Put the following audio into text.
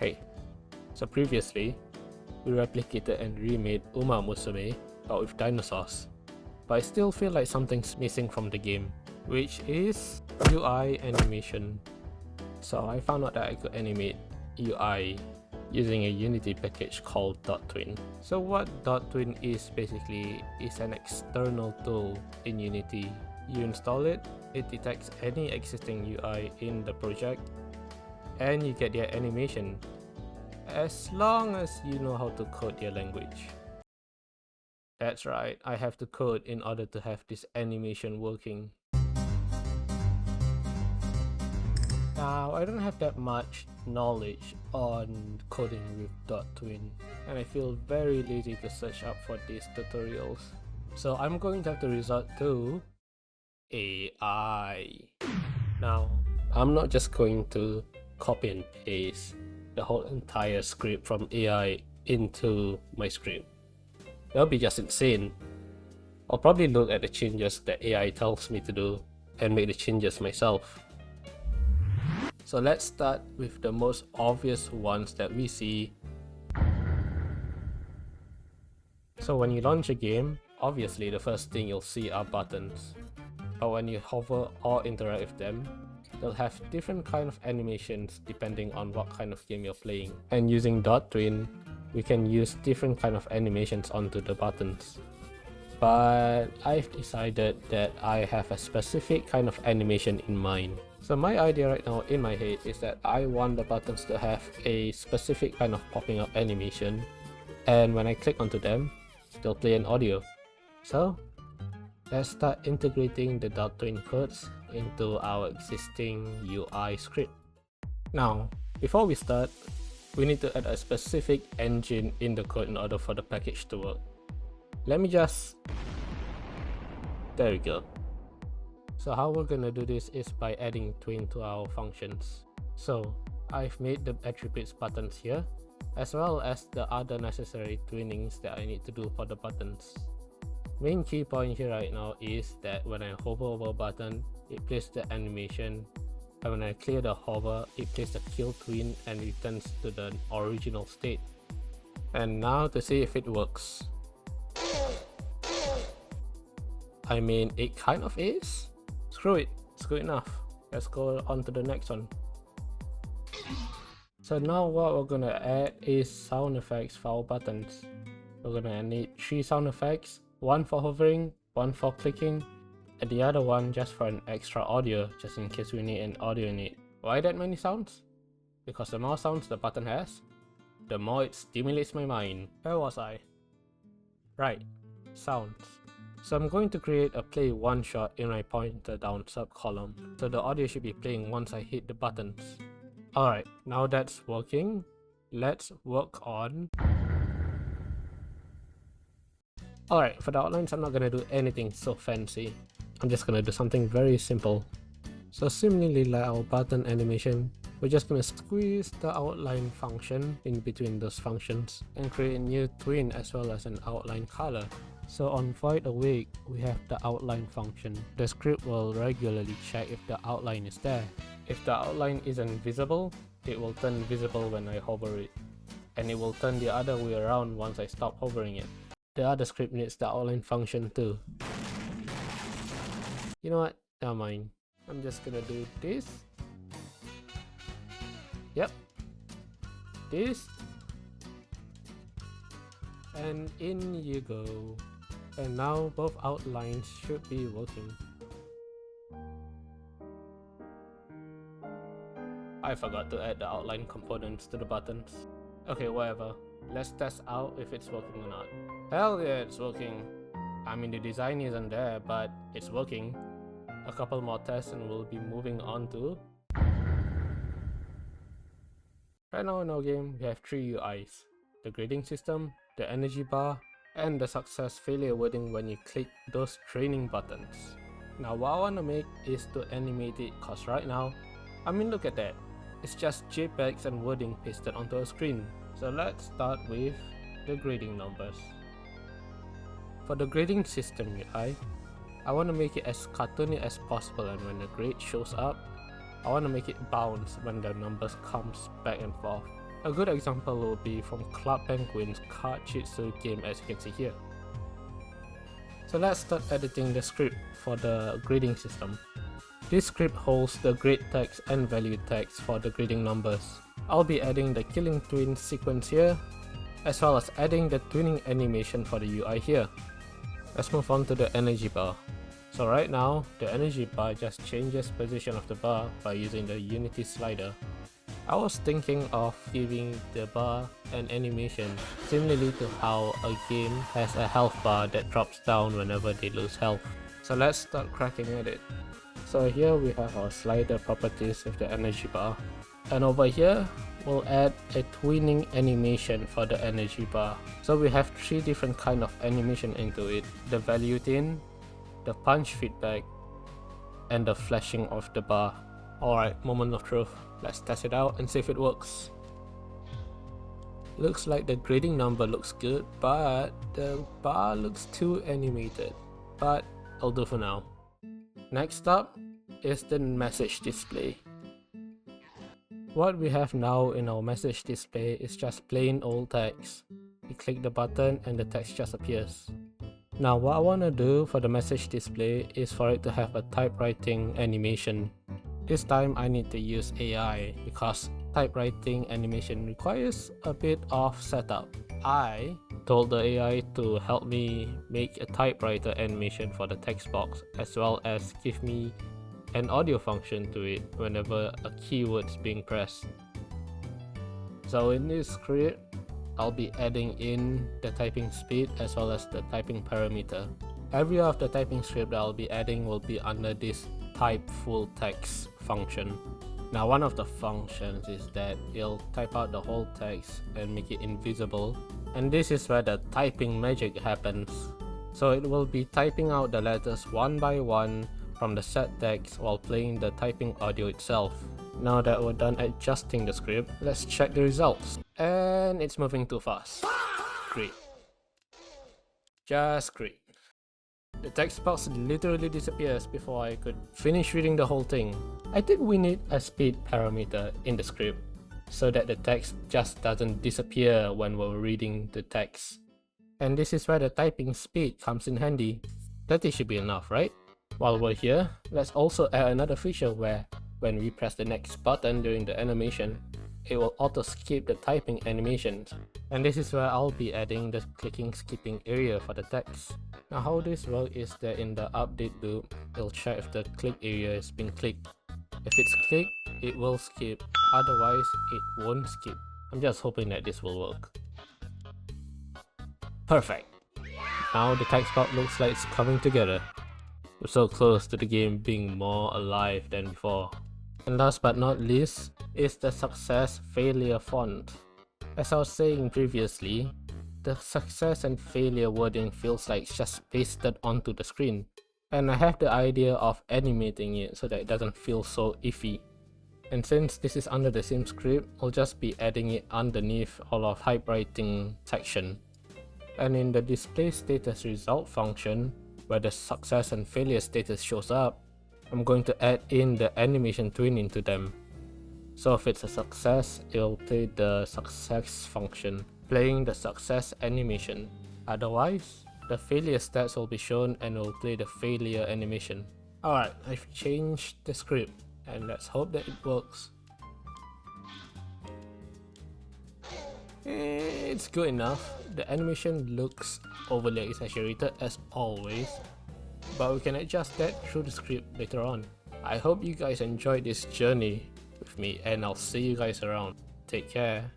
Hey, so previously, we replicated and remade Uma Musume, but with dinosaurs. But I still feel like something's missing from the game, which is UI animation. So I found out that I could animate UI using a Unity package called DOTween. So what DOTween is basically is an external tool in Unity. You install it, it detects any existing UI in the project, and you get their animation, as long as you know how to code their language. That's right, I have to code in order to have this animation working. Now, I don't have that much knowledge on coding with DOTween, and I feel very lazy to search up for these tutorials. So I'm going to have to resort to AI. Now, I'm not just going to copy and paste the whole entire script from AI into my script. That'll be just insane. I'll probably look at the changes that AI tells me to do and make the changes myself. So let's start with the most obvious ones that we see. So when you launch a game, obviously the first thing you'll see are buttons. But when you hover or interact with them, they'll have different kind of animations depending on what kind of game you're playing. And using DOTween, we can use different kind of animations onto the buttons. But I've decided that I have a specific kind of animation in mind. So my idea right now in my head is that I want the buttons to have a specific kind of popping up animation, and when I click onto them, they'll play an audio. So let's start integrating the DOTween codes into our existing UI script. Now, before we start, we need to add a specific engine in the code in order for the package to work. There we go. So how we're gonna do this is by adding tween to our functions. So I've made the attributes buttons here, as well as the other necessary tweenings that I need to do for the buttons. Main key point here right now is that when I hover over a button, it plays the animation, and when I clear the hover, it plays the kill tween and returns to the original state. And now to see if it works. I mean, it kind of is. Screw it, it's good enough. Let's go on to the next one. So now what we're gonna add is sound effects for our buttons. We're gonna need 3 sound effects, one for hovering, one for clicking, and the other one just for an extra audio, just in case we need an audio in it. Why that many sounds? Because the more sounds the button has, the more it stimulates my mind. Where was I? Right, sounds. So I'm going to create a play one shot in my pointer down subcolumn, so the audio should be playing once I hit the buttons. Alright, now that's working, let's work on... Alright, for the outlines I'm not gonna do anything so fancy. I'm just gonna do something very simple. So similarly like our button animation, we're just gonna squeeze the outline function in between those functions and create a new tween as well as an outline color. So on void awake, we have the outline function. The script will regularly check if the outline is there. If the outline isn't visible, it will turn visible when I hover it, and it will turn the other way around once I stop hovering it. The other script needs the outline function too. You know what? Never mind. I'm just gonna do this. Yep. This. And in you go. And now both outlines should be working. I forgot to add the outline components to the buttons. Okay, whatever. Let's test out if it's working or not. Hell yeah, it's working. I mean, the design isn't there, but it's working. A couple more tests and we'll be moving on to... Right now in our game, we have 3 UIs. The grading system, the energy bar, and the success failure wording when you click those training buttons. Now what I want to make is to animate it, cause right now, I mean look at that, it's just JPEGs and wording pasted onto a screen. So let's start with the grading numbers. For the grading system UI, I want to make it as cartoony as possible, and when the grade shows up, I want to make it bounce when the numbers comes back and forth. A good example would be from Club Penguin's card jitsu game, as you can see here. So let's start editing the script for the grading system. This script holds the grade text and value text for the grading numbers. I'll be adding the killing twin sequence here, as well as adding the twinning animation for the UI here. Let's move on to the energy bar. So right now, the energy bar just changes position of the bar by using the Unity slider. I was thinking of giving the bar an animation similarly to how a game has a health bar that drops down whenever they lose health. So let's start cracking at it. So here we have our slider properties with the energy bar. And over here, we'll add a twinning animation for the energy bar. So we have 3 different kind of animation into it. The value thin, the punch feedback, and the flashing of the bar. Alright, moment of truth. Let's test it out and see if it works. Looks like the grading number looks good, but the bar looks too animated. But I'll do for now. Next up is the message display. What we have now in our message display is just plain old text. You click the button and the text just appears. Now what I want to do for the message display is for it to have a typewriting animation. This time I need to use AI because typewriting animation requires a bit of setup. I told the AI to help me make a typewriter animation for the text box, as well as give me an audio function to it whenever a keyword is being pressed. So in this script, I'll be adding in the typing speed as well as the typing parameter. Every of the typing script that I'll be adding will be under this type full text function. Now one of the functions is that it'll type out the whole text and make it invisible, and this is where the typing magic happens. So it will be typing out the letters one by one from the set text while playing the typing audio itself. Now that we're done adjusting the script, let's check the results. And it's moving too fast. Great. Just great. The text box literally disappears before I could finish reading the whole thing. I think we need a speed parameter in the script so that the text just doesn't disappear when we're reading the text. And this is where the typing speed comes in handy. 30 should be enough, right? While we're here, let's also add another feature where when we press the next button during the animation, it will auto skip the typing animations. And this is where I'll be adding the clicking skipping area for the text. Now how this works is that in the update loop, it'll check if the click area has been clicked. If it's clicked, it will skip, otherwise it won't skip. I'm just hoping that this will work. Perfect! Now the text box looks like it's coming together. We're so close to the game being more alive than before. And last but not least is the success failure font. As I was saying previously, the success and failure wording feels like it's just pasted onto the screen. And I have the idea of animating it so that it doesn't feel so iffy. And since this is under the same script, I'll just be adding it underneath all of typewriting section. And in the display status result function, where the success and failure status shows up, I'm going to add in the animation twin into them. So if it's a success, it'll play the success function, playing the success animation. Otherwise, the failure stats will be shown and will play the failure animation. Alright, I've changed the script and let's hope that it works. It's good enough. The animation looks overly exaggerated as always, but we can adjust that through the script later on. I hope you guys enjoyed this journey with me and I'll see you guys around. Take care.